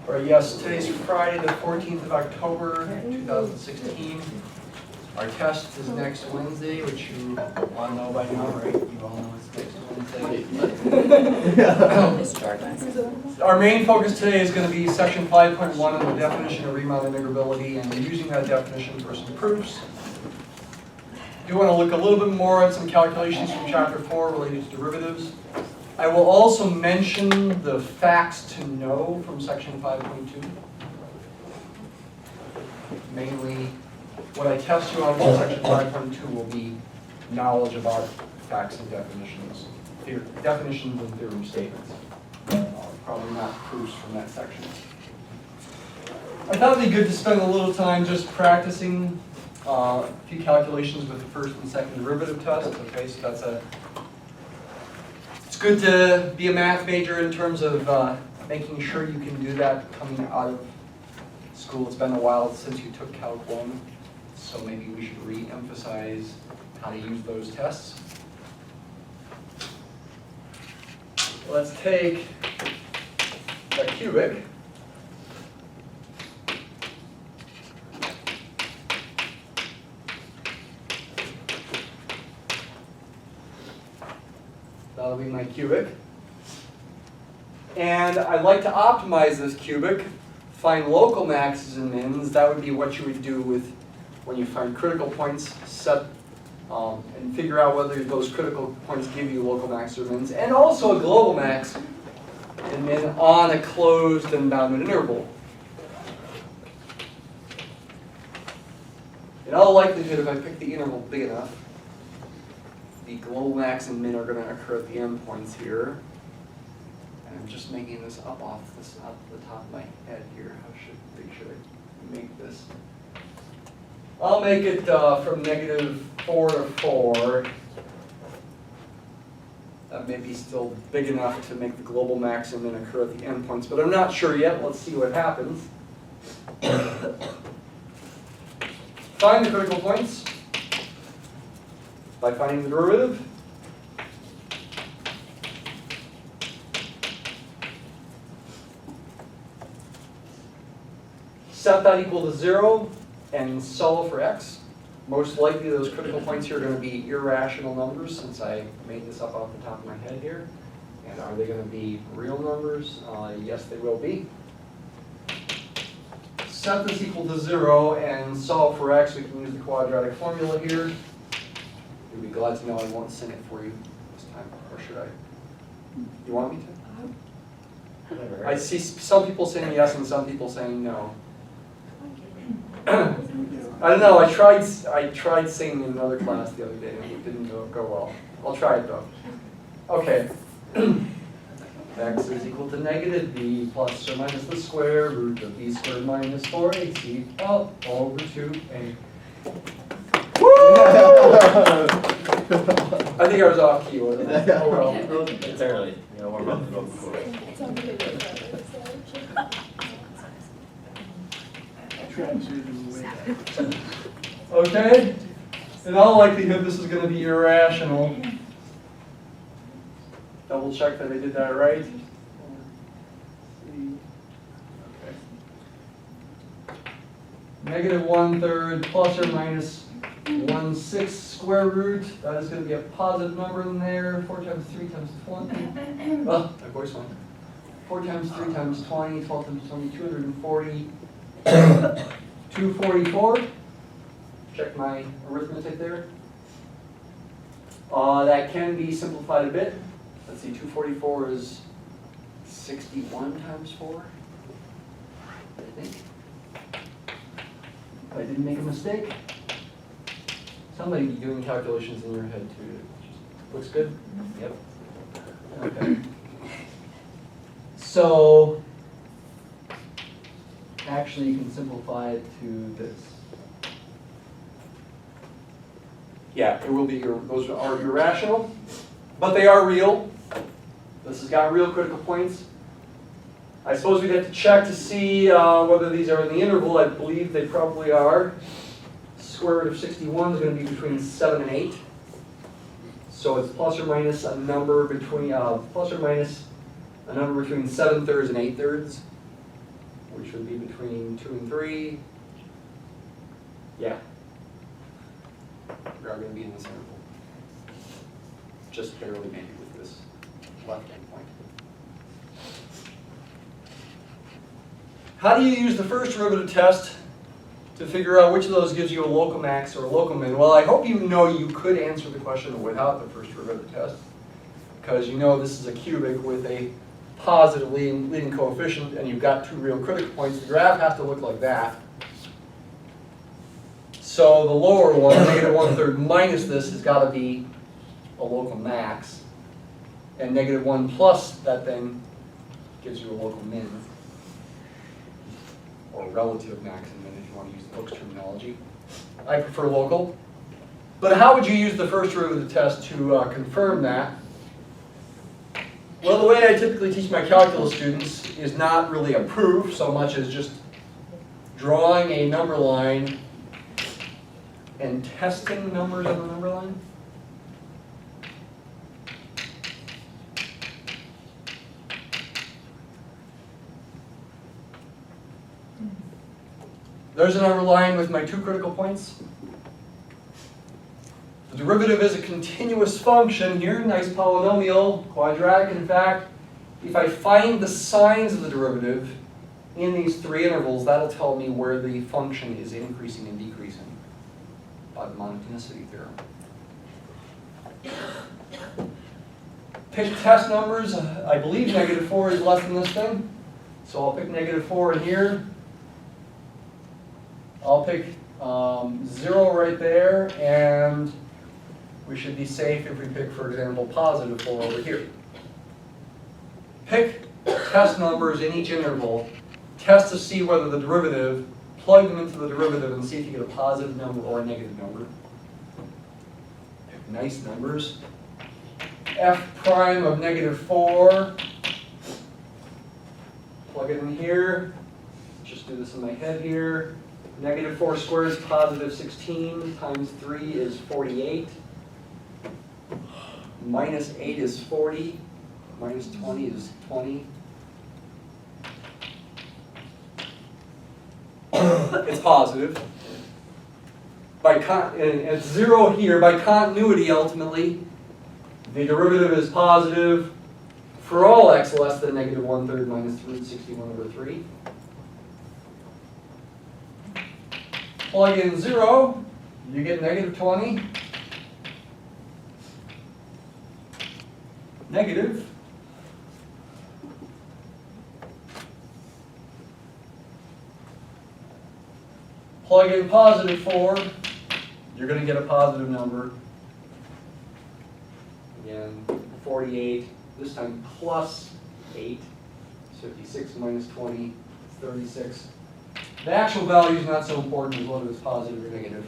All right, yes, today's Friday, the 14th of October, 2016. Our test is next Wednesday, which you all know by now, right? You all know it's next Wednesday. Our main focus today is going to be section 5.1 on the definition of Riemann integrability, and we're using that definition for some proofs. I do want to look a little bit more at some calculations from chapter 4 related to derivatives. I will also mention the facts to know from section 5.2. Mainly, what I test you on in section 5.2 will be knowledge about facts and definitions, definitions and theorem statements. Probably not proofs from that section. I thought it'd be good to spend a little time just practicing a few calculations with the first and second derivative test. Okay, so that's it's good to be a math major in terms of making sure you can do that coming out of school. It's been a while since you took Calc 1, so maybe we should re-emphasize how to use those tests. Let's take a cubic. That'll be my cubic. And I'd like to optimize this cubic, find local maxes and mins. That would be what you would do with when you find critical points, set and figure out whether those critical points give you local maxes or mins, and also a global max and min on a closed and bounded interval. In all likelihood, if I pick the interval big enough, the global max and min are going to occur at the endpoints here. And I'm just making this up off the top of my head here. How should I make this? I'll make it from -4 to 4. That may be still big enough to make the global max and min occur at the endpoints, but I'm not sure yet. Let's see what happens. Find the critical points by finding the derivative. Set that equal to 0 and solve for x. Most likely those critical points here are going to be irrational numbers since I made this up off the top of my head here. And are they going to be real numbers? Yes, they will be. Set this equal to 0 and solve for x. We can use the quadratic formula here. You'll be glad to know I won't sing it for you this time, or should I? You want me to? I see some people saying yes and some people saying no. I don't know. I tried singing in another class the other day and it didn't go well. I'll try it though. Okay. X is equal to -b plus or minus the square root of b squared minus 4ac up over 2a. Woo! I think I was off key, wasn't I? Oh well. It's early. You know, we're about to go before. Okay? In all likelihood, this is going to be irrational. Double check that I did that right. Okay. -1/3 plus or minus 1/6 square root. That is going to be a positive number in there. 4 times 3 times 20. Oh, my voice went. 4 times 3 times 20. 12 times 20. 240. 244. Check my arithmetic there. That can be simplified a bit. Let's see, 244 is 61 times 4, I think. If I didn't make a mistake. Somebody be doing calculations in your head too. Looks good? Yep. Okay. So, actually you can simplify it to this. Yeah, it will be, those are irrational, but they are real. This has got real critical points. I suppose we'd have to check to see whether these are in the interval. I believe they probably are. Square root of 61 is going to be between 7 and 8. So it's plus or minus a number between 7/3 and 8/3. which would be between 2 and 3. Yeah. We are going to be in this interval. Just barely maybe with this left-hand point. How do you use the first derivative test to figure out which of those gives you a local max or a local min? Well, I hope you know you could answer the question without the first derivative test, because you know this is a cubic with a positive leading coefficient, and you've got two real critical points. The graph has to look like that. So the lower one, negative 1/3 minus this, has got to be a local max, and negative 1 plus that thing gives you a local min, or relative max and min if you want to use the book's terminology. I prefer local. But how would you use the first derivative test to confirm that? Well, the way I typically teach my calculus students is not really a proof so much as just drawing a number line and testing numbers on the number line. There's a number line with my two critical points. The derivative is a continuous function here, nice polynomial, quadratic in fact. If I find the signs of the derivative in these three intervals, that'll tell me where the function is increasing and decreasing by the monotonicity theorem. Pick test numbers. I believe negative 4 is less than this thing. So I'll pick negative 4 in here. I'll pick 0 right there, and we should be safe if we pick, for example, positive 4 over here. Pick test numbers in each interval. Test to see whether the derivative, plug them into the derivative and see if you get a positive number or a negative number. Pick nice numbers. F prime of negative 4. Plug it in here. Just do this in my head here. Negative 4 squared is positive 16 times 3 is 48. Minus 8 is 40. Minus 20 is 20. It's positive. And it's 0 here. By continuity, ultimately, the derivative is positive for all x less than negative 1/3 minus root 61 over 3. Plug in 0, you get negative 20. Negative. Plug in positive 4, you're going to get a positive number. Again, 48, this time plus 8. 56 minus 20, 36. The actual value is not so important as whether it's positive or negative.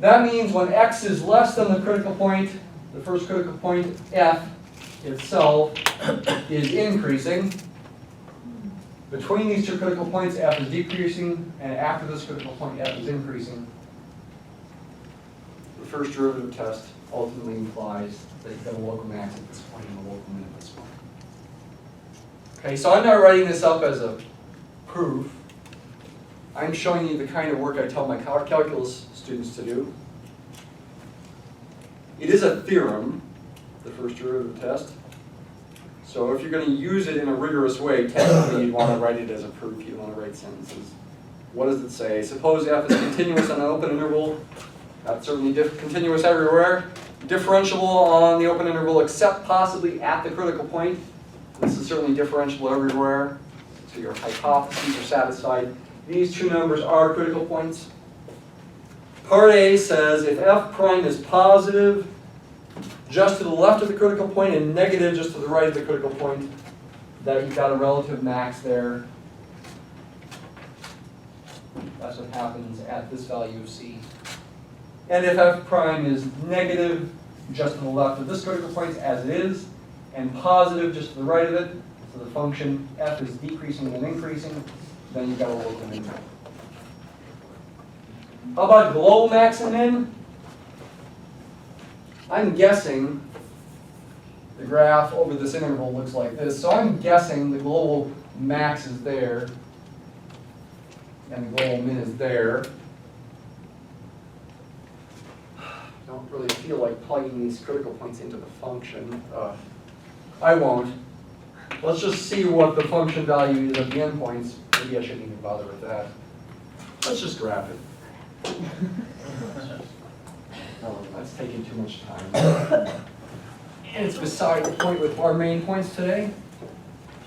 That means when x is less than the critical point, the first critical point, f itself, is increasing. Between these two critical points, f is decreasing, and after this critical point, f is increasing. The first derivative test ultimately implies that you've got a local max at this point and a local min at this point. Okay, so I'm not writing this up as a proof. I'm showing you the kind of work I tell my calculus students to do. It is a theorem, the first derivative test. So if you're going to use it in a rigorous way, technically you'd want to write it as a proof. You'd want to write sentences. What does it say? Suppose f is continuous on an open interval. That's certainly continuous everywhere. Differentiable on the open interval except possibly at the critical point. This is certainly differentiable everywhere. So your hypotheses are satisfied. These two numbers are critical points. Part A says if f prime is positive just to the left of the critical point and negative just to the right of the critical point, that you've got a relative max there. That's what happens at this value of c. And if f prime is negative just to the left of this critical point, as it is, and positive just to the right of it, so the function f is decreasing and increasing, then you've got a local min. How about global max and min? I'm guessing the graph over this interval looks like this. So I'm guessing the global max is there, and the global min is there. Don't really feel like plugging these critical points into the function. I won't. Let's just see what the function value is at the endpoints. Maybe I shouldn't even bother with that. Let's just graph it. Oh, that's taking too much time. And it's beside the point with our main points today.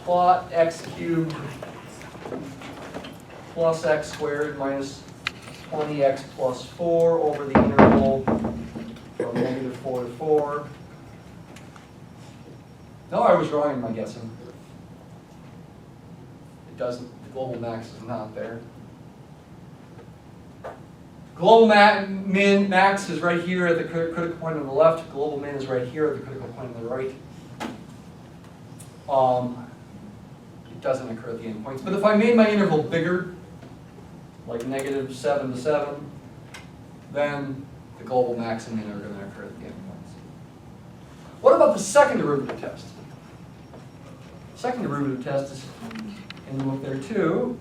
Plot x cubed plus x squared minus 20x plus 4 over the interval from -4 to 4. No, I was wrong in my guessing. It doesn't, the global max is not there. Global max is right here at the critical point on the left. Global min is right here at the critical point on the right. It doesn't occur at the endpoints. But if I made my interval bigger, like -7 to 7, then the global max and min are going to occur at the endpoints. What about the second derivative test? Second derivative test is in the book there too.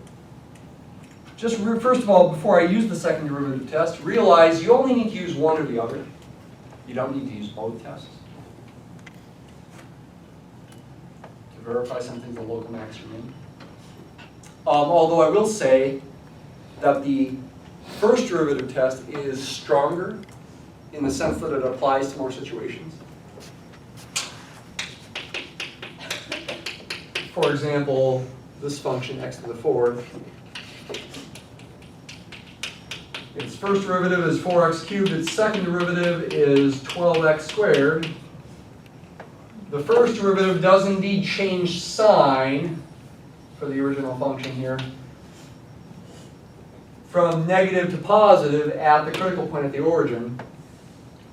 Just first of all, before I use the second derivative test, realize you only need to use one or the other. You don't need to use both tests. To verify something's a local max or min. Although I will say that the first derivative test is stronger in the sense that it applies to more situations. For example, this function x to the 4th. Its first derivative is 4x cubed. Its second derivative is 12x squared. The first derivative does indeed change sign for the original function here from negative to positive at the critical point at the origin,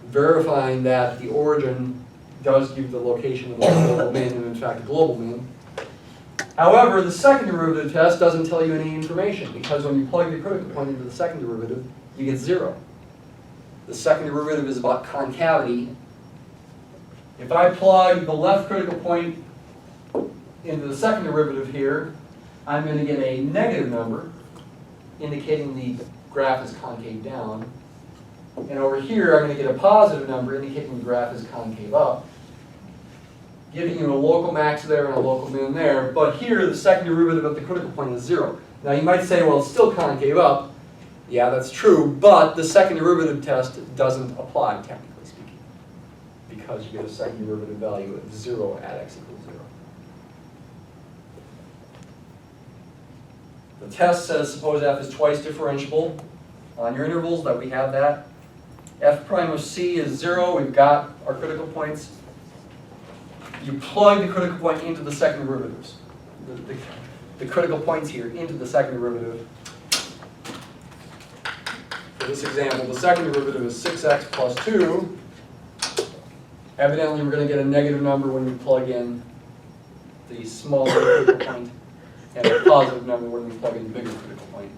verifying that the origin does give the location of the global min, and in fact the global min. However, the second derivative test doesn't tell you any information, because when you plug the critical point into the second derivative, you get 0. The second derivative is about concavity. If I plug the left critical point into the second derivative here, I'm going to get a negative number, indicating the graph is concave down. And over here, I'm going to get a positive number, indicating the graph is concave up, giving you a local max there and a local min there. But here, the second derivative at the critical point is 0. Now you might say, well, it's still concave up. Yeah, that's true, but the second derivative test doesn't apply, technically speaking, because you get a second derivative value of 0 at x equals 0. The test says, suppose f is twice differentiable on your intervals, that we have that. F prime of c is 0. We've got our critical points. You plug the critical point into the second derivatives. The critical points here into the second derivative. For this example, the second derivative is 6x plus 2. Evidently, we're going to get a negative number when we plug in the smaller critical point, and a positive number when we plug in the bigger critical point.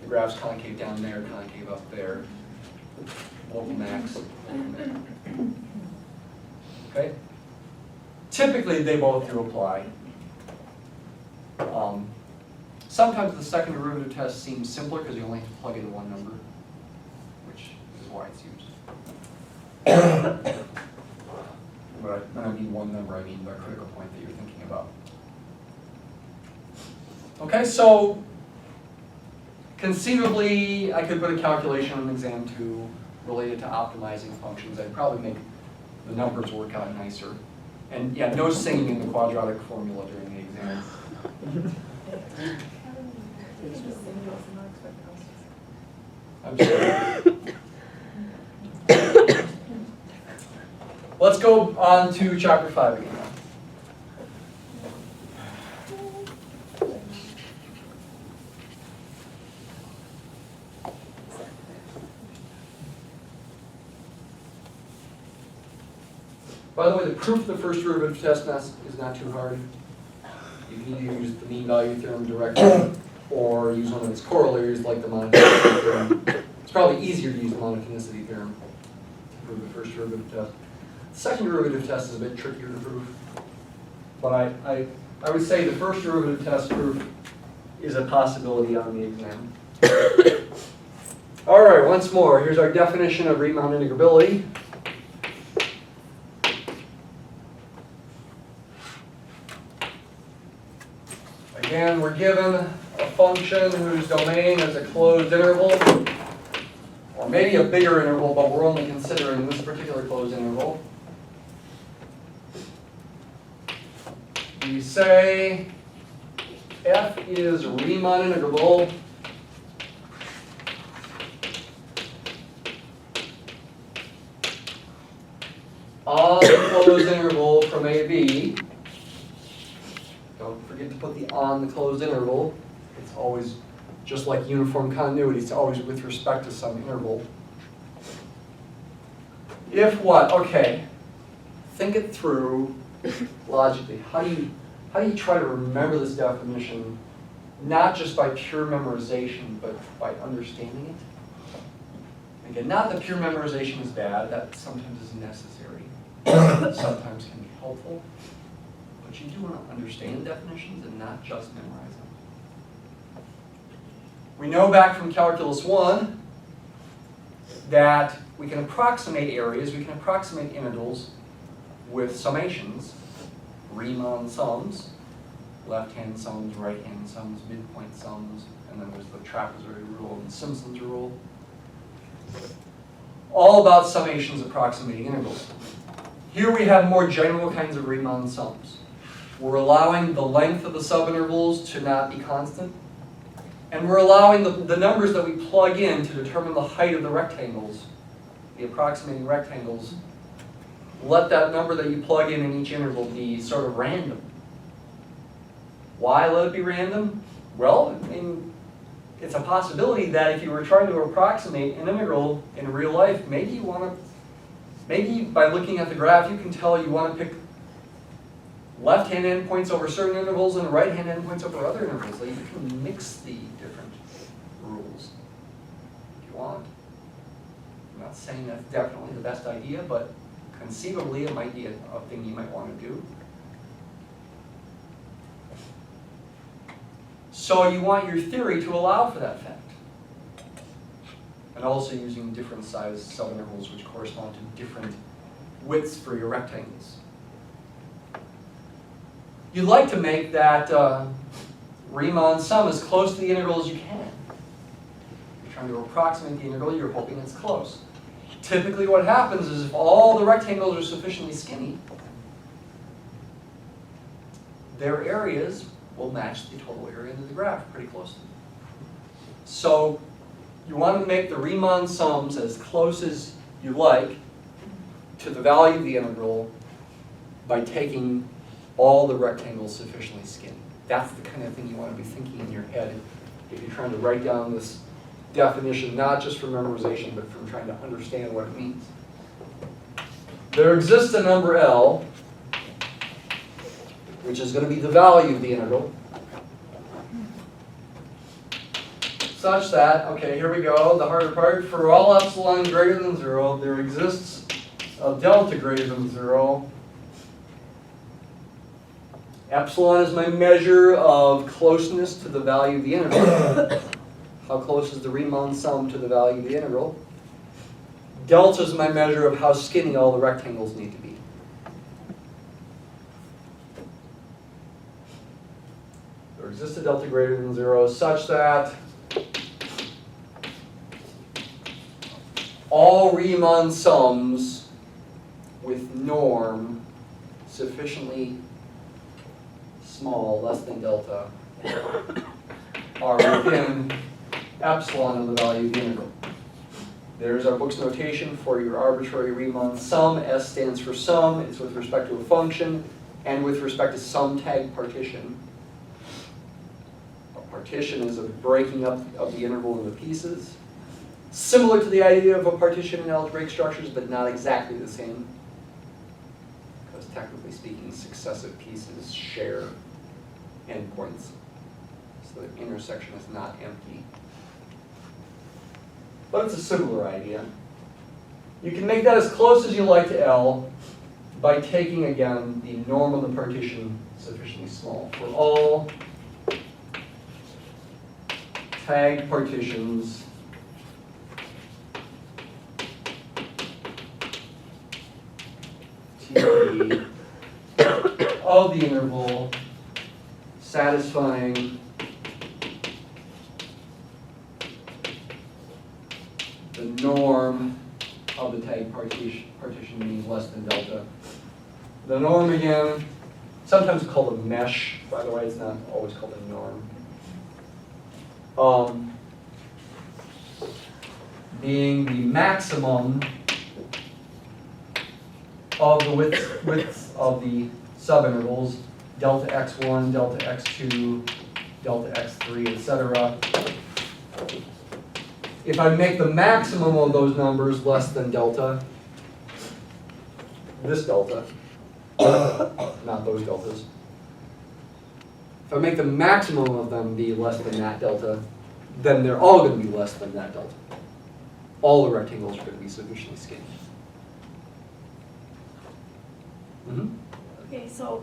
The graph's concave down there, concave up there. Local max, local min. Okay? Typically, they both do apply. Sometimes the second derivative test seems simpler because you only have to plug in one number, which is why it's used. But when I mean one number, I mean the critical point that you're thinking about. Okay, so conceivably, I could put a calculation on exam 2 related to optimizing functions. I'd probably make the numbers work out nicer. And yeah, no singing in the quadratic formula during the exam. I'm sorry. Let's go on to chapter 5 again. By the way, the proof of the first derivative test is not too hard. You can either use the mean value theorem directly or use one of its corollaries like the monotonicity theorem. It's probably easier to use the monotonicity theorem to prove the first derivative test. second derivative test is a bit trickier to prove. But I would say the first derivative test proof is a possibility on the exam. All right, once more, here's our definition of Riemann integrability. Again, we're given a function whose domain is a closed interval, or maybe a bigger interval, but we're only considering this particular closed interval. We say f is Riemann integrable on the closed interval from AB. Don't forget to put the on the closed interval. It's always, just like uniform continuity, it's always with respect to some interval. If what? Okay. Think it through logically. How do you try to remember this definition, not just by pure memorization, but by understanding it? Again, not that pure memorization is bad, that sometimes is necessary, sometimes can be helpful, but you do want to understand definitions and not just memorize them. We know back from Calculus 1 that we can approximate areas, we can approximate integrals with summations, Riemann sums, left-hand sums, right-hand sums, midpoint sums, and then there's the trapezoid rule and Simpson's rule. All about summations approximating integrals. Here we have more general kinds of Riemann sums. We're allowing the length of the subintervals to not be constant, and we're allowing the numbers that we plug in to determine the height of the rectangles, the approximating rectangles. Let that number that you plug in each interval be sort of random. Why let it be random? Well, I mean, it's a possibility that if you were trying to approximate an integral in real life, maybe by looking at the graph, you can tell you want to pick left-hand endpoints over certain intervals and right-hand endpoints over other intervals. So you can mix the different rules if you want. I'm not saying that's definitely the best idea, but conceivably it might be a thing you might want to do. So you want your theory to allow for that fact. And also using different size subintervals which correspond to different widths for your rectangles. You'd like to make that Riemann sum as close to the integral as you can. You're trying to approximate the integral, you're hoping it's close. Typically what happens is if all the rectangles are sufficiently skinny, their areas will match the total area of the graph pretty closely. So you want to make the Riemann sums as close as you like to the value of the integral by taking all the rectangles sufficiently skinny. That's the kind of thing you want to be thinking in your head if you're trying to write down this definition, not just for memorization, but from trying to understand what it means. There exists a number L, which is going to be the value of the integral, such that, okay, here we go, the harder part, for all epsilon greater than 0, there exists a delta greater than 0. Epsilon is my measure of closeness to the value of the integral. How close is the Riemann sum to the value of the integral? Delta is my measure of how skinny all the rectangles need to be. There exists a delta greater than 0 such that all Riemann sums with norm sufficiently small, less than delta, are within epsilon of the value of the integral. There's our book's notation for your arbitrary Riemann sum. S stands for sum. It's with respect to a function and with respect to sum tag partition. A partition is a breaking up of the interval into pieces. Similar to the idea of a partition in algebraic structures, but not exactly the same. Because technically speaking, successive pieces share endpoints. So the intersection is not empty. But it's a similar idea. You can make that as close as you like to L. by taking, again, the norm of the partition sufficiently small. For all tag partitions TP of the interval satisfying the norm of the tag partition being less than delta. The norm, again, sometimes called a mesh, by the way, it's not always called a norm. Being the maximum of the widths of the subintervals, delta x1, delta x2, delta x3, etc. If I make the maximum of those numbers less than delta, this delta, not those deltas. If I make the maximum of them be less than that delta, then they're all going to be less than that delta. All the rectangles are going to be sufficiently skinny. Mm-hmm. Okay, so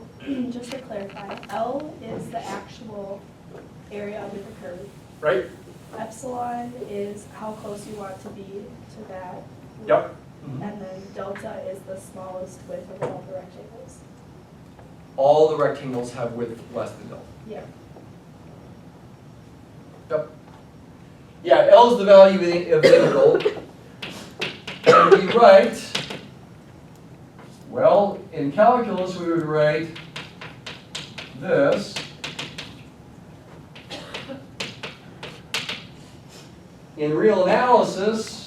just to clarify, L is the actual area under the curve. Right? Epsilon is how close you want to be to that. Yep. And then delta is the smallest width of all the rectangles. All the rectangles have width less than delta. Yeah. Yep. Yeah, L is the value of the integral. And we write, well, in calculus we would write this. In real analysis,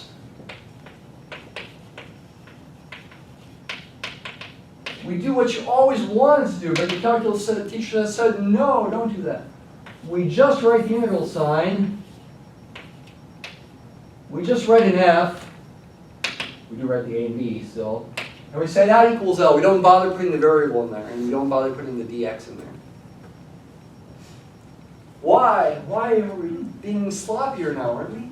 we do what you always wanted to do, but the calculus teacher has said, no, don't do that. We just write the integral sign. We just write an F. We do write the A and B still. And we say that equals L. We don't bother putting the variable in there, and we don't bother putting the dx in there. Why? Why are we being sloppier now, aren't we?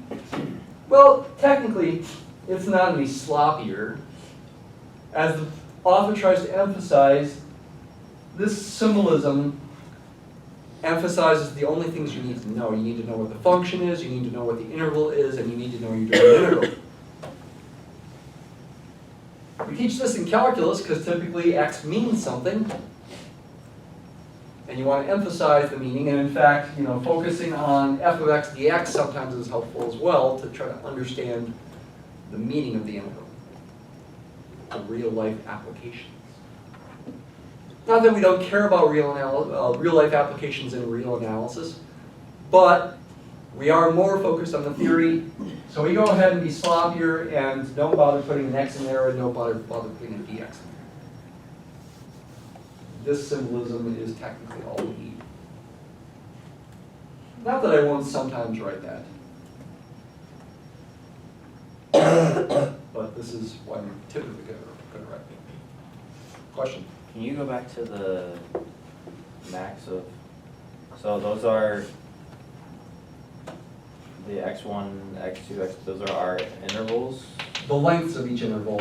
Well, technically, it's not any sloppier. As the author tries to emphasize, this symbolism emphasizes the only things you need to know. You need to know what the function is, you need to know what the interval is, and you need to know you're doing an integral. We teach this in calculus because typically x means something. And you want to emphasize the meaning, and in fact, focusing on f of x dx sometimes is helpful as well to try to understand the meaning of the integral, the real-life applications. Not that we don't care about real-life applications in real analysis, but we are more focused on the theory, so we go ahead and be sloppier and don't bother putting an x in there and don't bother putting a dx in there. This symbolism is technically all we need. Not that I won't sometimes write that. But this is what I'm typically going to write. Question? Can you go back to the max of, so those are the x1, x2, those are our intervals? The lengths of each interval.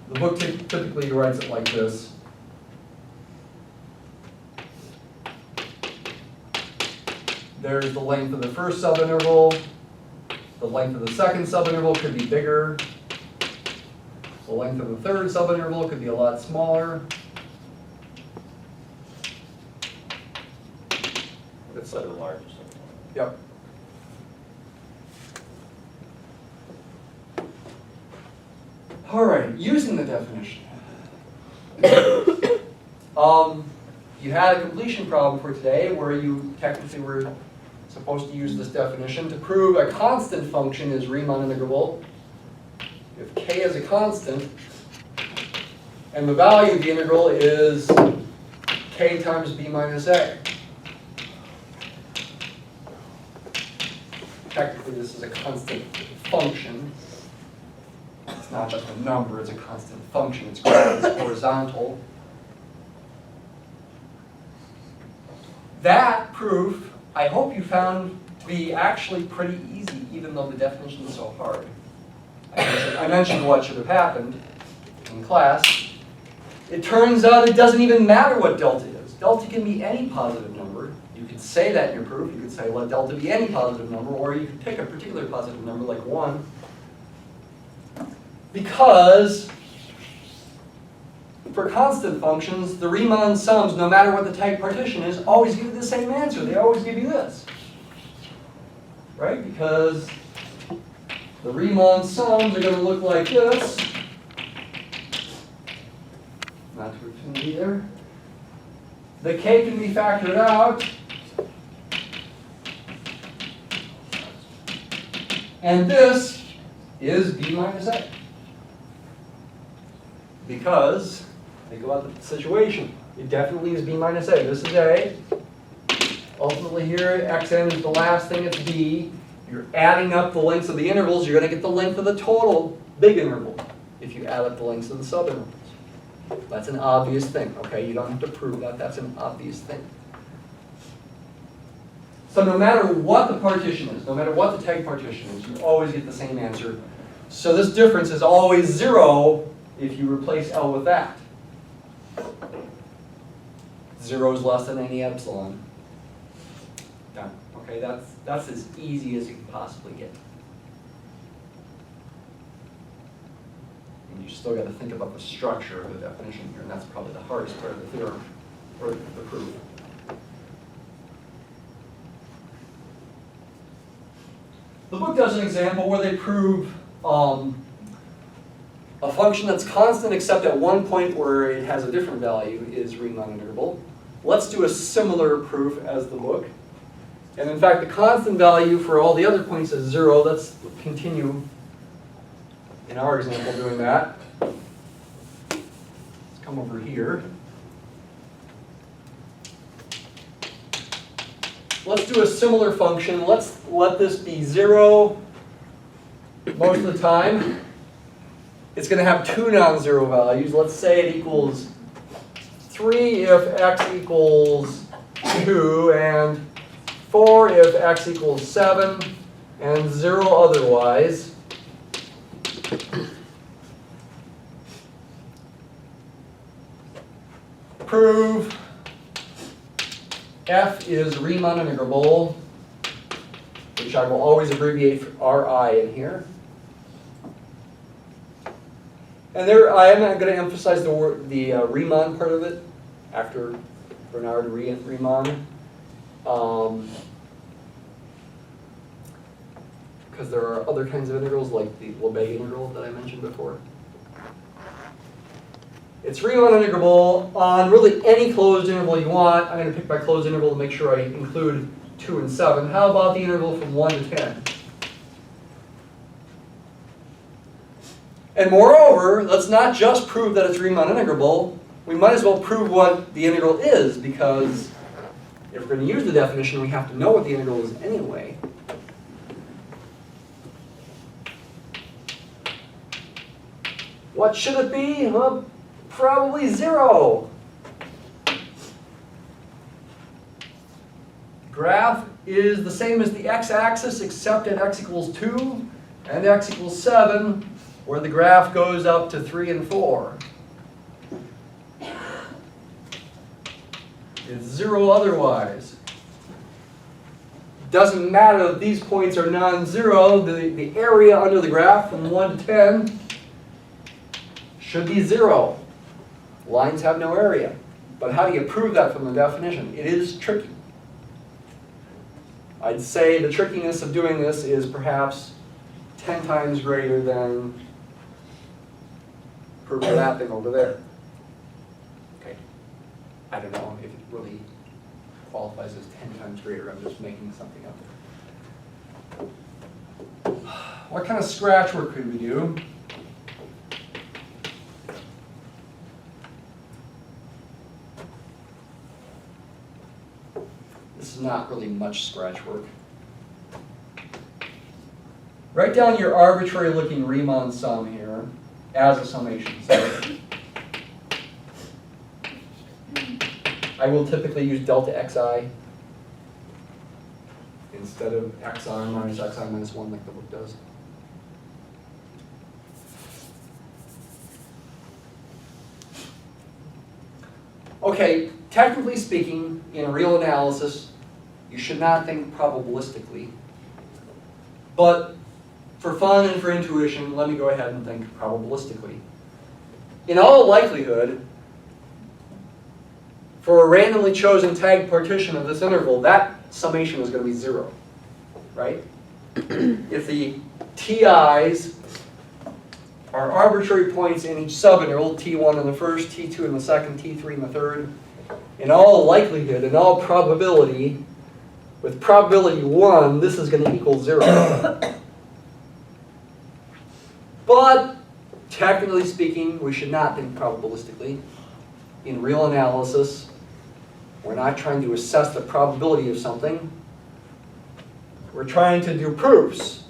The book typically writes it like this. There's the length of the first subinterval. The length of the second subinterval could be bigger. The length of the third subinterval could be a lot smaller. It's like the largest. Yep. All right, using the definition. You had a completion problem for today where you technically were supposed to use this definition to prove a constant function is Riemann integrable. If k is a constant, and the value of the integral is k times b minus a. Technically, this is a constant function. It's not just a number, it's a constant function. It's horizontal. That proof, I hope you found to be actually pretty easy, even though the definition is so hard. I mentioned what should have happened in class. it turns out it doesn't even matter what delta is. Delta can be any positive number. You could say that in your proof. You could say let delta be any positive number, or you could pick a particular positive number like 1. Because for constant functions, the Riemann sums, no matter what the type partition is, always give you the same answer. They always give you this. Right? Because the Riemann sums are going to look like this. Not to infinity there. The k can be factored out. And this is b minus a. Because, think about the situation. It definitely is b minus a. This is a. Ultimately here, xn is the last thing, it's b. You're adding up the lengths of the intervals, you're going to get the length of the total big interval if you add up the lengths of the subintervals. That's an obvious thing, okay? You don't have to prove that, that's an obvious thing. So no matter what the partition is, no matter what the tag partition is, you always get the same answer. So this difference is always 0 if you replace L with that. 0 is less than any epsilon. Done. Okay, that's as easy as you can possibly get. And you still got to think about the structure of the definition here, and that's probably the hardest part of the theorem, or the proof. The book does an example where they prove a function that's constant except at one point where it has a different value is Riemann integrable. Let's do a similar proof as the book. And in fact, the constant value for all the other points is 0. Let's continue in our example doing that. Let's come over here. Let's do a similar function. Let's let this be 0 most of the time. It's going to have two non-zero values. Let's say it equals 3 if x equals 2, and 4 if x equals 7, and 0 otherwise. Prove f is Riemann integrable, which I will always abbreviate for Ri in here. And there, I am going to emphasize the word, the Riemann part of it after Bernard Riemann, because there are other kinds of integrals like the Lebesgue integral that I mentioned before. It's Riemann integrable on really any closed interval you want. I'm going to pick my closed interval to make sure I include 2 and 7. How about the interval from 1 to 10? And moreover, let's not just prove that it's Riemann integrable. We might as well prove what the integral is, because if we're going to use the definition, we have to know what the integral is anyway. What should it be? Well, probably 0. Graph is the same as the x-axis, except at x equals 2 and x equals 7, where the graph goes up to 3 and 4. It's 0 otherwise. Doesn't matter that these points are non-zero. The area under the graph from 1 to 10 should be 0. Lines have no area. But how do you prove that from the definition? It is tricky. I'd say the trickiness of doing this is perhaps 10 times greater than proving that thing over there. Okay. I don't know if it really qualifies as 10 times greater. I'm just making something up. What kind of scratch work could we do? This is not really much scratch work. Write down your arbitrary looking Riemann sum here as a summation. So I will typically use delta xi instead of xi minus xi minus 1 like the book does. Okay, technically speaking, in real analysis, you should not think probabilistically. But for fun and for intuition, let me go ahead and think probabilistically. In all likelihood, for a randomly chosen tagged partition of this interval, that summation is going to be 0, right? If the TIs are arbitrary points in each subinterval, T1 in the first, T2 in the second, T3 in the third, in all likelihood, in all probability, with probability 1, this is going to equal 0. But, technically speaking, we should not think probabilistically. In real analysis, we're not trying to assess the probability of something. We're trying to do proofs.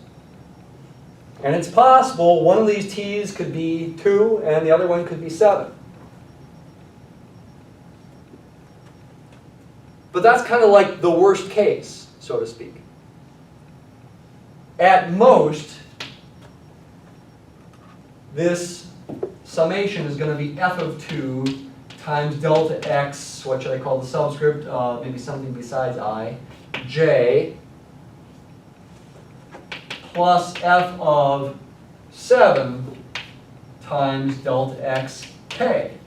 And it's possible one of these t's could be 2 and the other one could be 7. But that's kind of like the worst case, so to speak. At most, this summation is going to be f of 2 times delta x, what should I call the subscript, maybe something besides I, j, plus f of 7 times delta x k,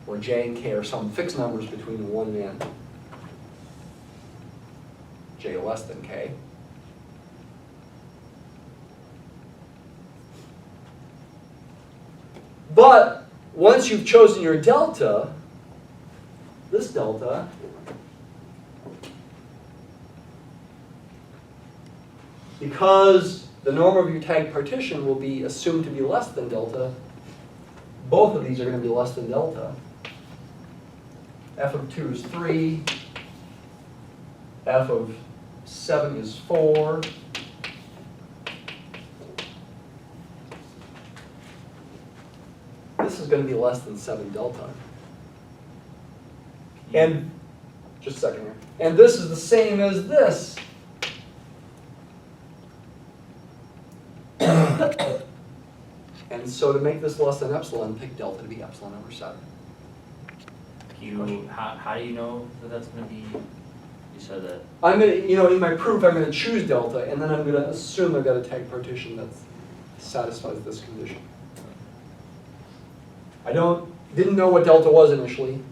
where j and k are some fixed numbers between 1 and n, j less than k. But once you've chosen your delta, this delta, because the norm of your tagged partition will be assumed to be less than delta, both of these are going to be less than delta. F of 2 is 3, f of 7 is 4, this is going to be less than 7 delta. And, just a second here, and this is the same as this. And so to make this less than epsilon, pick delta to be epsilon over 7. How do you know that that's going to be? You said that. I'm going to, in my proof, I'm going to choose delta, and then I'm going to assume I've got a tagged partition that satisfies this condition. I didn't know what delta was initially,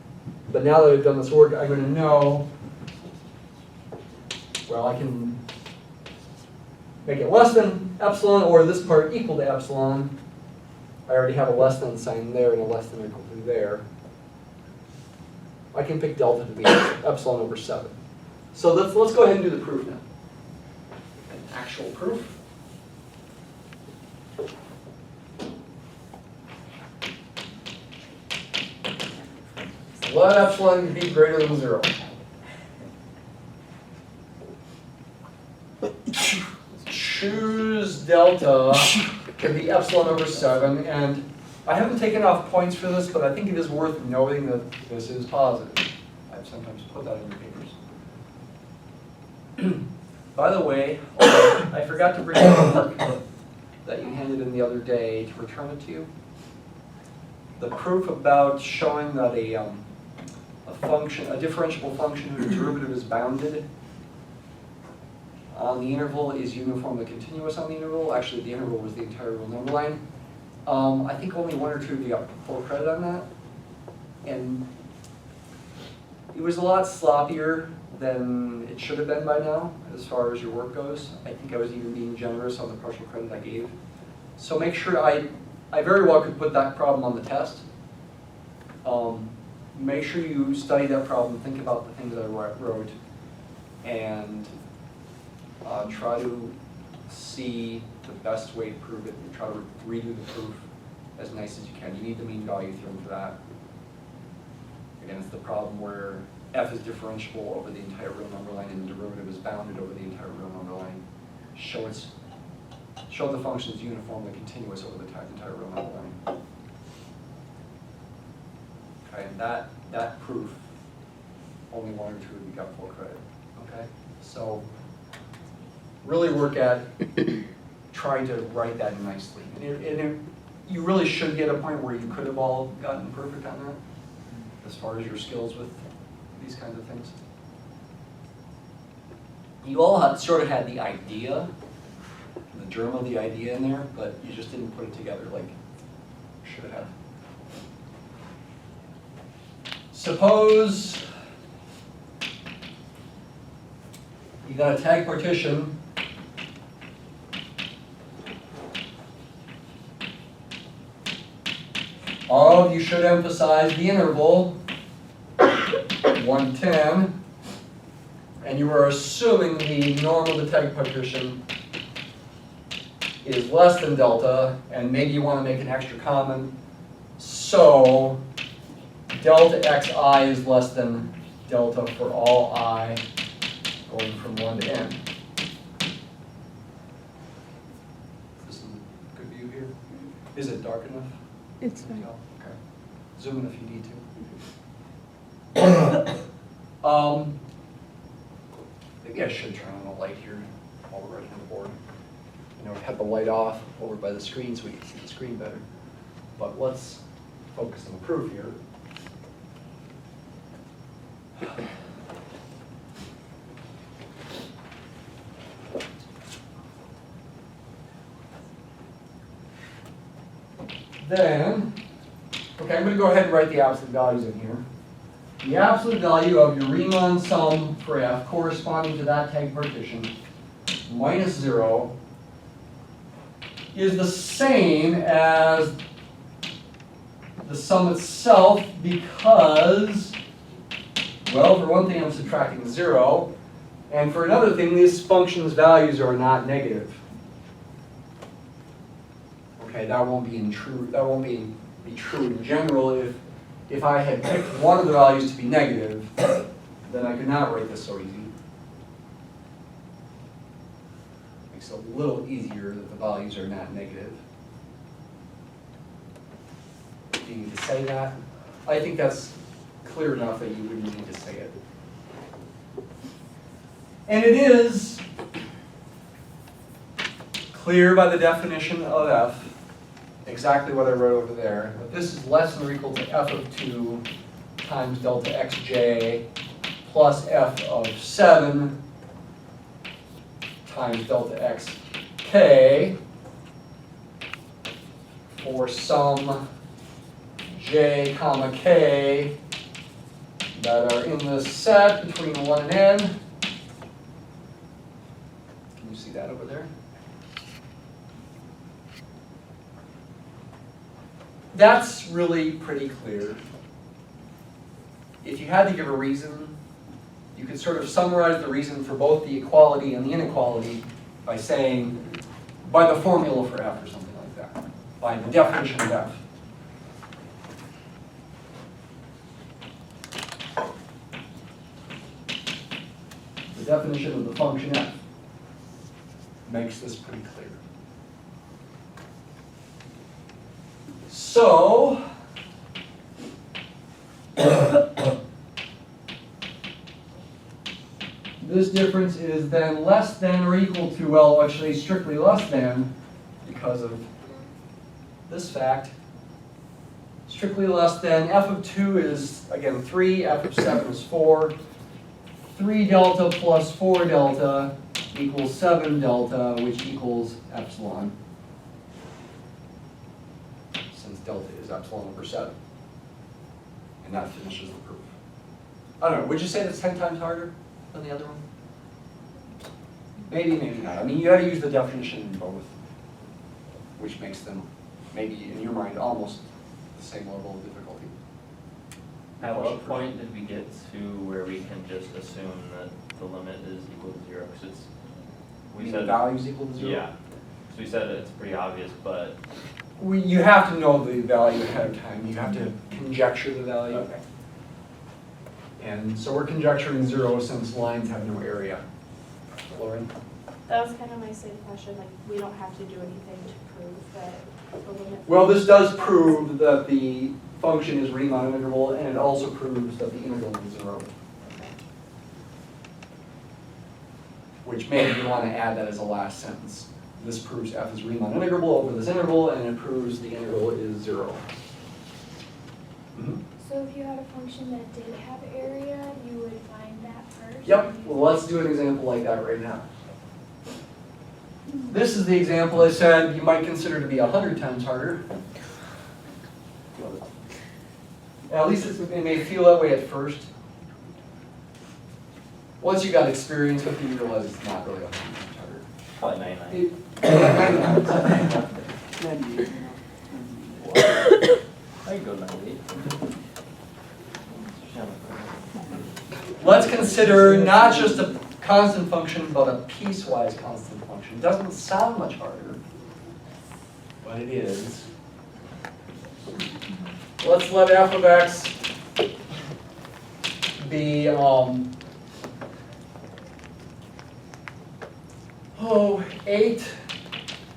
but now that I've done this work, I'm going to know, well, I can make it less than epsilon or this part equal to epsilon. I already have a less than sign there and a less than equal to there. I can pick delta to be epsilon over 7. So let's go ahead and do the proof now. An actual proof. Let epsilon be greater than 0. Choose delta to be epsilon over 7, and I haven't taken off points for this, but I think it is worth noting that this is positive. I've sometimes put that in your papers. By the way, I forgot to bring the homework that you handed in the other day to return it to you. The proof about showing that a differentiable function whose derivative is bounded on the interval is uniformly continuous on the interval. Actually, the interval was the entire real number line. I think only 1 or 2 of you got full credit on that. And it was a lot sloppier than it should have been by now, as far as your work goes. I think I was even being generous on the partial credit I gave. So make sure, I very well could put that problem on the test. Make sure you study that problem, think about the things I wrote, and try to see the best way to prove it, and try to redo the proof as nice as you can. You need the mean value theorem for that. Again, it's the problem where f is differentiable over the entire real number line and the derivative is bounded over the entire real number line. Show the function is uniformly continuous over the entire real number line. Okay, and that proof, only 1 or 2 of you got full credit. Okay, so really work at trying to write that nicely. And you really should get a point where you could have all gotten perfect on that. as far as your skills with these kinds of things? You all sort of had the idea, the germ of the idea in there, but You just didn't put it together like you should have. suppose you got a tag partition of, you should emphasize the interval, 110, and you are assuming the norm of the tag partition is less than delta, and maybe you want to make an extra comment, so delta xi is less than delta for all I going from 1 to n. This is a good view here. Is it dark enough? It's to fine. tell? Okay. Zoom in if you need to. Maybe I should turn on the light here while we're writing on the board. You know, have the light off over by the screen so we can see the screen better. But let's focus on the proof here. Then, okay, I'm going to go ahead and write the absolute values in here. The absolute value of your Riemann sum for f corresponding to that tag partition minus 0 is the same as the sum itself because, well, for one thing I'm subtracting 0, and for another thing, this function's values are not negative. Okay, that won't be true in general. If I had picked one of the values to be negative, then I could not write this so easy. Makes it a little easier that the values are not negative. Do you need to say that? I think that's clear enough that you wouldn't need to say it. And it is clear by the definition of f, exactly what I wrote over there, but this is less than or equal to f of 2 times delta xj plus f of 7 times delta xk for some j comma k that are in the set between 1 and n. Can you see that over there? That's really pretty clear. If you had to give a reason, you could sort of summarize the reason for both the equality and the inequality by saying, by the formula for f or something like that, by the definition of f. The definition of the function f makes this pretty clear. So, this difference is then less than or equal to, well, actually strictly less than, because of this fact, strictly less than f of 2 is, again, 3, f of 7 is 4, 3 delta plus 4 delta equals 7 delta, which equals epsilon. Delta is epsilon over 7. And that finishes the proof. I don't know, would you say that's 10 times harder than the other one? Maybe, maybe not. I mean, you gotta use the definition in both, which makes them, maybe in your mind, almost the same level of difficulty. At what point did we get to where we can just assume that the limit is equal to 0? Because it's, we said the value's equal to 0? Yeah, because we said it's pretty obvious, but You have to know the value ahead of time. You have to conjecture the value. okay. And so we're conjecturing 0 since lines have no area. Lauren? That was kind of my same question, like, we don't have to do anything to prove that the limit. Well, this does prove that the function is Riemann integrable, and it also proves that the integral is 0. Which maybe you want to add that as a last sentence. This proves f is Riemann integrable over this interval, and it proves the integral is 0. So So if you had a function that did have area, you would find that first? Yep, well, let's do an example like that right now. This is the example I said you might consider to be 100 times harder. At least it may feel that way at first. Once you got experience with it, you realize it's not really 100 times harder. Probably 99. I can go 98. Let's consider not just a constant function, but a piecewise constant function. It doesn't sound much harder, but it is. Let's let f of x be 8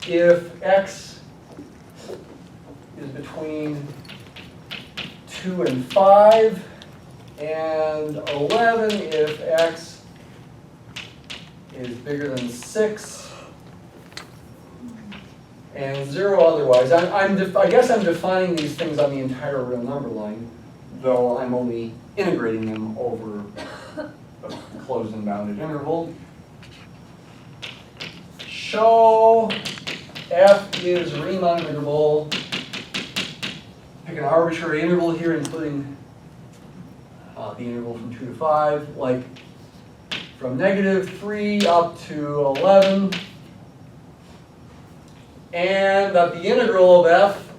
if x is between 2 and 5, and 11 if x is bigger than 6, and 0 otherwise. I guess I'm defining these things on the entire real number line, though I'm only integrating them over a closed and bounded interval. Show f is Riemann integrable. Pick an arbitrary interval here, including the interval from 2 to 5, like from -3 up to 11. And that the integral of f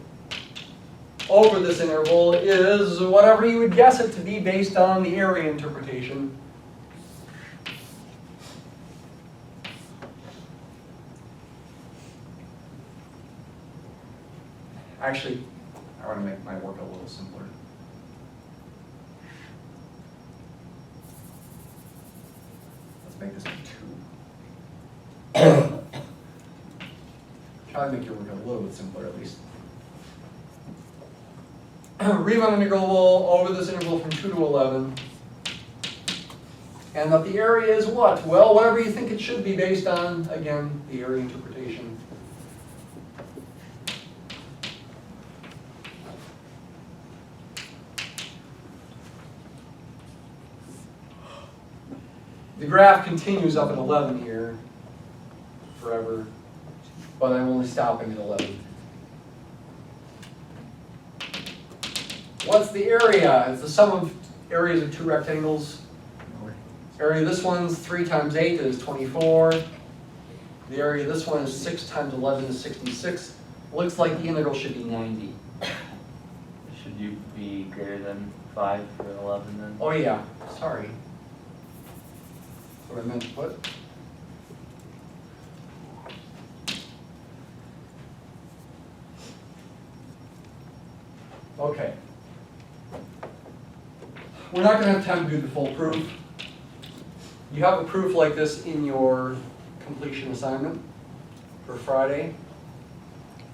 over this interval is whatever you would guess it to be based on the area interpretation. Actually, I want to make my work a little simpler. Let's make this 2. Try to make your work a little bit simpler at least. Riemann integrable over this interval from 2 to 11. And that the area is what? Well, whatever you think it should be based on, again, the area interpretation. The graph continues up at 11 here forever, but I'm only stopping at 11. What's the area? It's the sum of areas of two rectangles. Area of this one's 3 times 8 is 24. The area of this one is 6 times 11 is 66. Looks like the integral should be 90. Should you be greater than 5 for 11 then? Oh yeah, sorry. That's what I meant to put. Okay. We're not going to have time to do the full proof. You have a proof like this in your completion assignment for Friday.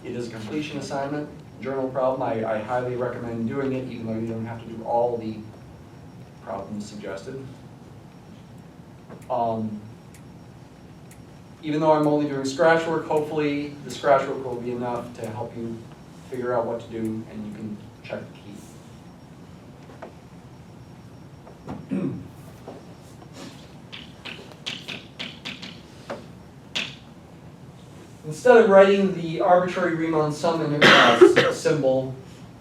It is a completion assignment, journal problem. I highly recommend doing it, even though you don't have to do all the problems suggested. Even though I'm only doing scratch work, hopefully the scratch work will be enough to help you figure out what to do, and you can check the key. Instead of writing the arbitrary Riemann sum symbol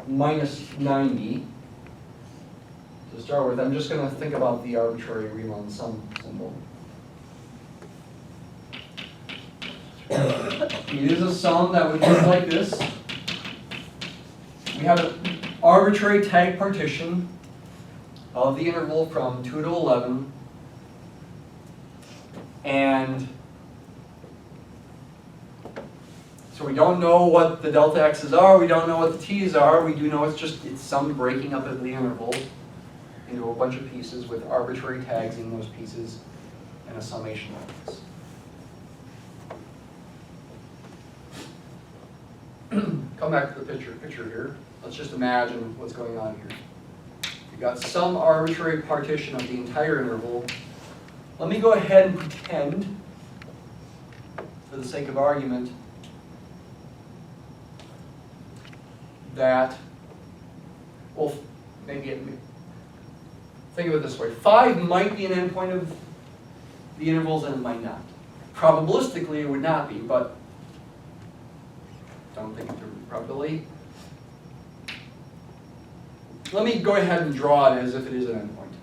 minus 90, to start with, I'm just going to think about the arbitrary Riemann sum symbol. It is a sum that would look like this. We have an arbitrary tag partition of the interval from 2 to 11, and so we don't know what the delta x's are, we don't know what the t's are, we do know it's some breaking up of the interval into a bunch of pieces with arbitrary tags in those pieces and a summation of this. Come back to the picture here. Let's just imagine what's going on here. You've got some arbitrary partition of the entire interval. Let me go ahead and pretend, for the sake of argument, that, well, think of it this way. 5 might be an endpoint of the intervals and it might not. Probabilistically, it would not be, but don't think in terms of probability. Let me go ahead and draw it as if it is an endpoint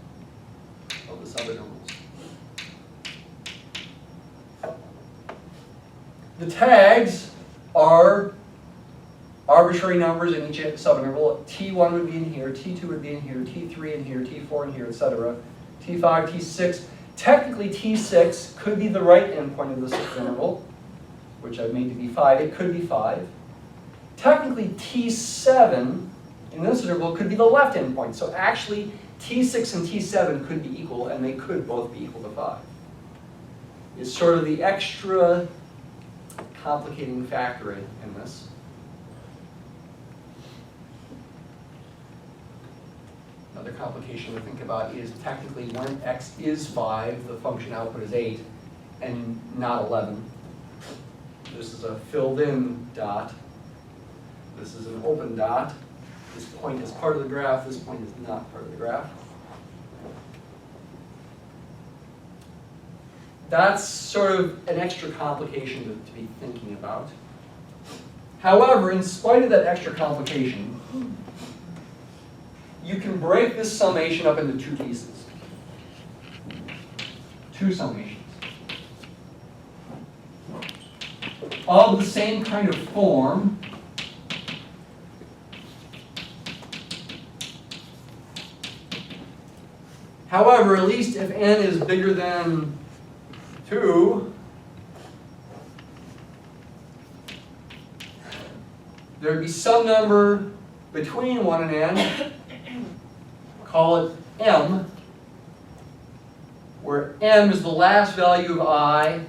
of the subintervals. The tags are arbitrary numbers in each subinterval. T1 would be in here, T2 would be in here, T3 in here, T4 in here, etc. T5, T6. Technically, T6 could be the right endpoint of the sixth interval, which I've made to be 5. It could be 5. Technically, T7 in this interval could be the left endpoint. So actually, T6 and T7 could be equal, and they could both be equal to 5. It's sort of the extra complicating factor in this. Another complication to think about is technically when x is 5, the function output is 8, and not 11. This is a filled-in dot. This is an open dot. This point is part of the graph. This point is not part of the graph. That's sort of an extra complication to be thinking about. However, in spite of that extra complication, you can break this summation up into 2 pieces. 2 summations. Of the same kind of form. However, at least if n is bigger than 2, there'd be some number between 1 and n, call it m, where m is the last value of I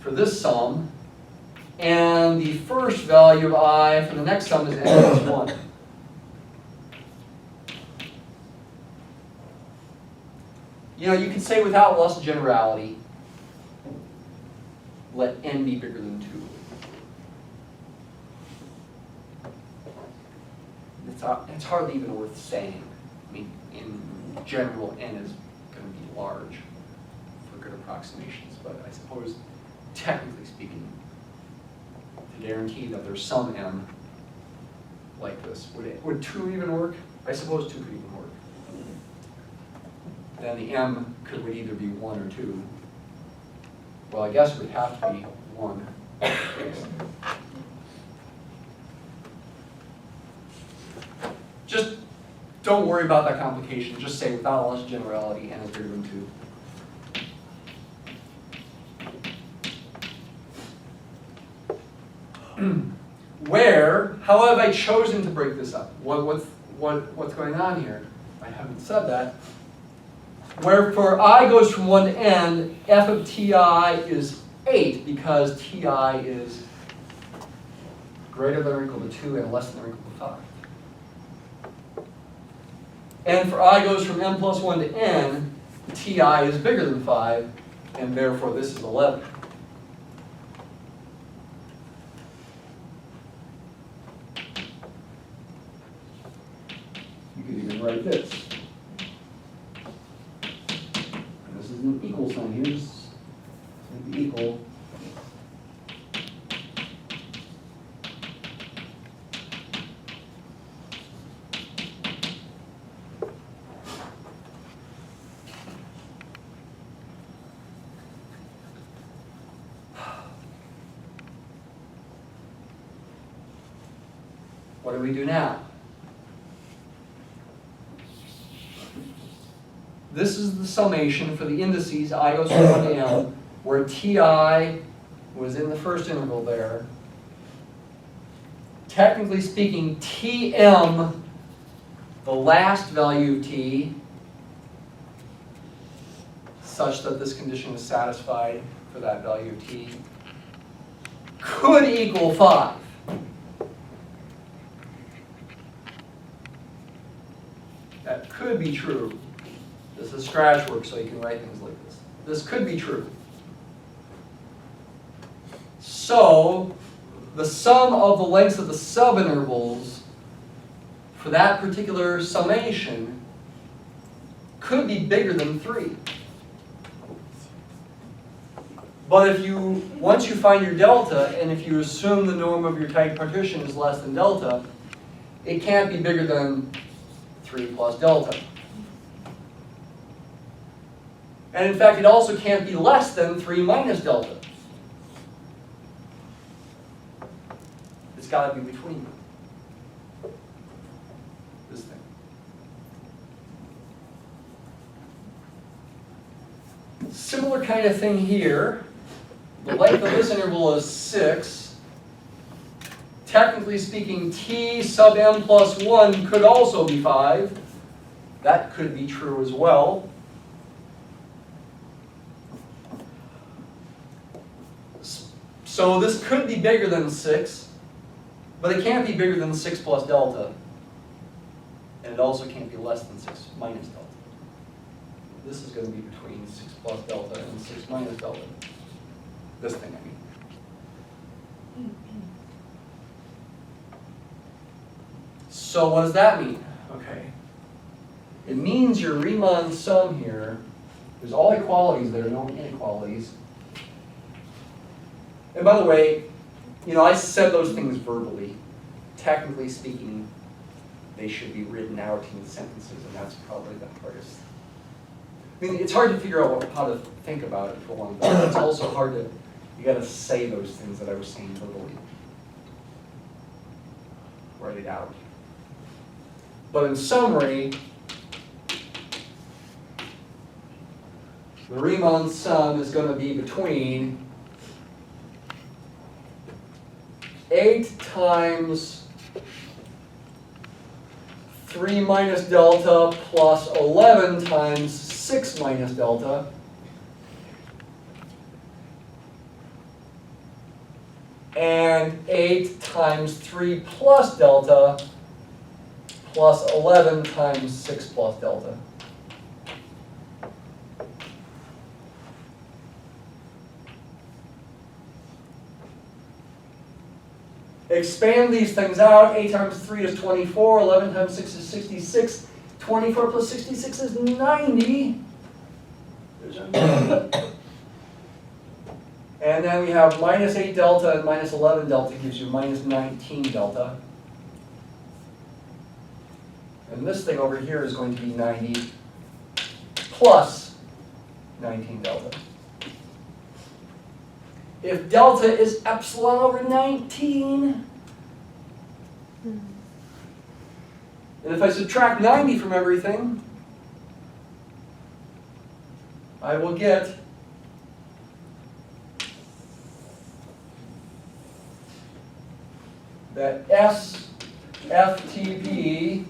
for this sum, and the first value of I for the next sum is n plus 1. You know, you can say without loss of generality, let n be bigger than 2. It's hardly even worth saying. I mean, in general, n is going to be large for good approximations, but I suppose, technically speaking, to guarantee that there's some m like this, would 2 even work? I suppose 2 could even work. Then the m would either be 1 or 2. Well, I guess it would have to be 1. Just don't worry about that complication. Just say without loss of generality, n is bigger than 2. Where, how have I chosen to break this up? What's going on here? I haven't said that. Where for I goes from 1 to n, f of ti is 8 because ti is greater than or equal to 2 and less than or equal to 5. And for I goes from n plus 1 to n, ti is bigger than 5, and therefore this is 11. You could even write this. And this is an equal sign here. This is going to be equal. What do we do now? This is the summation for the indices I goes from 1 to n, where ti was in the first interval there. Technically speaking, tm, the last value of t, such that this condition is satisfied for that value of t, could equal 5. That could be true. This is scratch work, so you can write things like this. This could be true. So, the sum of the lengths of the subintervals for that particular summation could be bigger than 3. But if you, once you find your delta, and if you assume the norm of your tight partition is less than delta, it can't be bigger than 3 plus delta. And in fact, it also can't be less than 3 minus delta. It's got to be between them. This thing. Similar kind of thing here. The length of this interval is 6. Technically speaking, t sub m plus 1 could also be 5. That could be true as well. So this could be bigger than 6, but it can't be bigger than 6 plus delta. And it also can't be less than 6 minus delta. This is going to be between 6 plus delta and 6 minus delta. This thing, I mean. So what does that mean? Okay. It means your Riemann sum here, there's all equalities there, no inequalities. And by the way, you know, I said those things verbally. Technically speaking, they should be written out in sentences, and that's probably the hardest. I mean, it's hard to figure out how to think about it for one thing. It's also hard to, you got to say those things that I was saying verbally. Write it out. But in summary, the Riemann sum is going to be between 8 times 3 minus delta plus 11 times 6 minus delta. And 8 times 3 plus delta plus 11 times 6 plus delta. Expand these things out. 8 times 3 is 24. 11 times 6 is 66. 24 plus 66 is 90. There's our 90. And then we have minus 8 delta and minus 11 delta gives you minus 19 delta. And this thing over here is going to be 90 plus 19 delta. If delta is epsilon over 19, and if I subtract 90 from everything, I will get that SFTP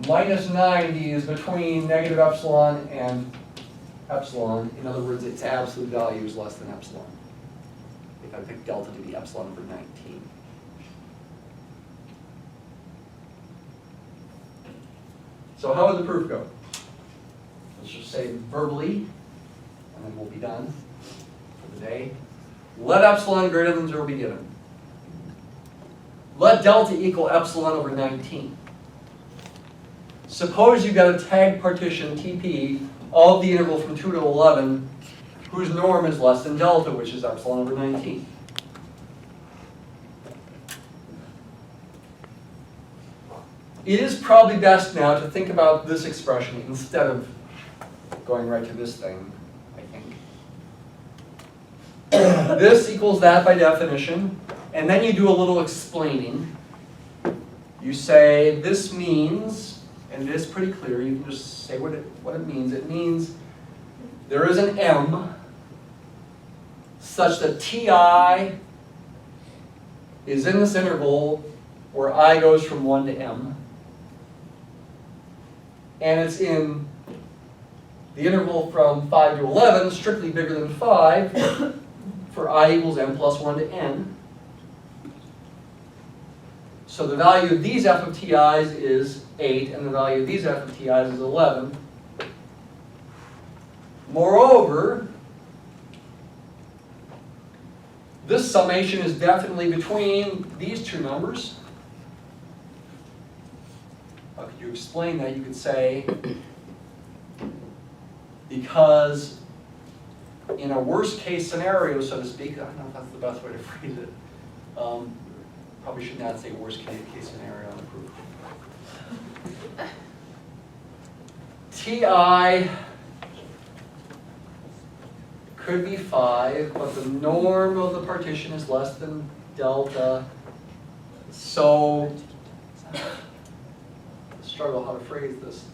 minus 90 is between negative epsilon and epsilon. In other words, its absolute value is less than epsilon. If I pick delta to be epsilon over 19. So how would the proof go? Let's just say verbally, and then we'll be done for the day. Let epsilon greater than 0 be given. Let delta equal epsilon over 19. Suppose you've got a tag partition TP of the interval from 2 to 11 whose norm is less than delta, which is epsilon over 19. It is probably best now to think about this expression instead of going right to this thing, I think. This equals that by definition, and then you do a little explaining. You say this means, and it is pretty clear, you can just say what it means. It means there is an M such that Ti is in this interval where I goes from 1 to M. And it's in the interval from 5 to 11, strictly bigger than 5, for I equals M plus 1 to N. So the value of these f of Ti's is 8, and the value of these f of Ti's is 11. Moreover, this summation is definitely between these two numbers. explain that, you could say, because in a worst case scenario, so to speak, I don't know if that's the best way to phrase it. Probably should not say worst case scenario on the proof. Ti could be 5, but the norm of the partition is less than delta. So, struggle how to phrase this.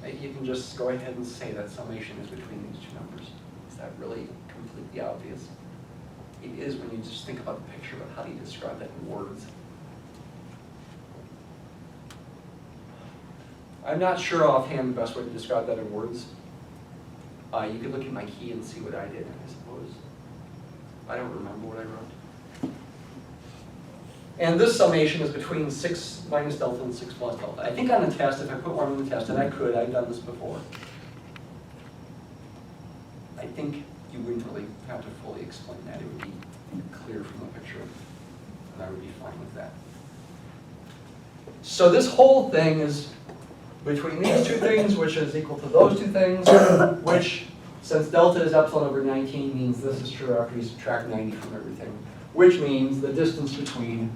Maybe you can just go ahead and say that summation is between these two numbers. Is that really completely obvious? It is when you just think about the picture, but how do you describe that in words? I'm not sure offhand the best way to describe that in words. You could look at my key and see what I did, I suppose. I don't remember what I wrote. And this summation is between 6 minus delta and 6 plus delta. I think on the test, if I put 1 on the test, and I could, I've done this before, I think you wouldn't really have to fully explain that. It would be clear from the picture, and I would be fine with that. So this whole thing is between these two things, which is equal to those two things, which, since delta is epsilon over 19, means this is true after you subtract 90 from everything, which means the distance between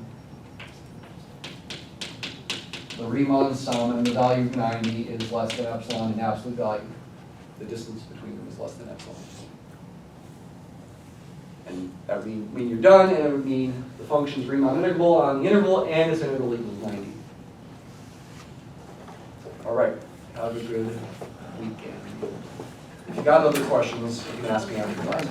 the Riemann sum and the value of 90 is less than epsilon in absolute value. The distance between them is less than epsilon. And that would mean you're done, and it would mean the function's Riemann integrable on the interval, and its interval equals 90. All right, have a good weekend. If you got other questions, you can ask me after class.